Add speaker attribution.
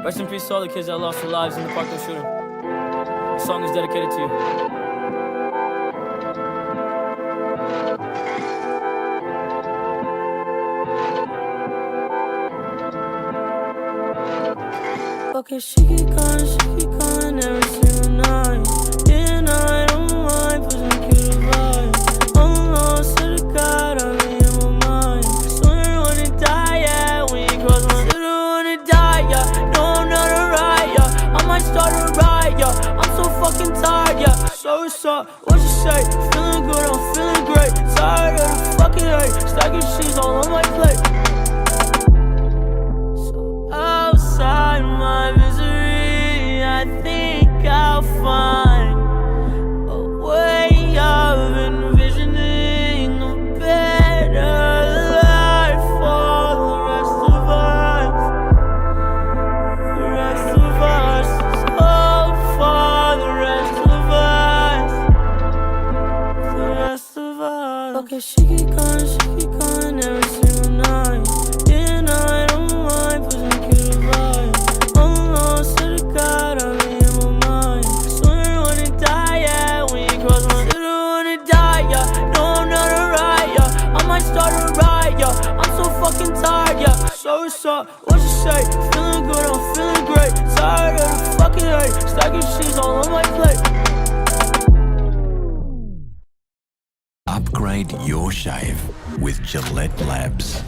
Speaker 1: Rest in peace to all the kids that lost their lives in the Parkland shooting. This song is dedicated to you.
Speaker 2: Okay, she keep calling every single night. Yeah, and I don't mind pushing cute vibe. Oh Lord, swear to God, I'm in my mind. Swear I wanna die, yeah, when you cross my. Swear I wanna die, yeah. No, I'm not alright, yeah. I might start a riot, yeah. I'm so fucking tired, yeah. So what's up? What you say? Feeling good, I'm feeling great. Tired of the fucking hate. Stacking cheese all on my plate. So outside my misery, I think I'll find a way of envisioning a better life for the rest of us. The rest of us. Oh, for the rest of us. The rest of us. Okay, she keep calling every single night. Yeah, and I don't mind pushing cute vibe. Oh Lord, swear to God, I'm in my mind. Swear I wanna die, yeah, when you cross my. Swear I wanna die, yeah. No, I'm not alright, yeah. I might start a riot, yeah. I'm so fucking tired, yeah. So what's up? What you say? Feeling good, I'm feeling great. Tired of the fucking hate. Stacking cheese all on my plate.
Speaker 3: Upgrade your shave with Gillette Labs.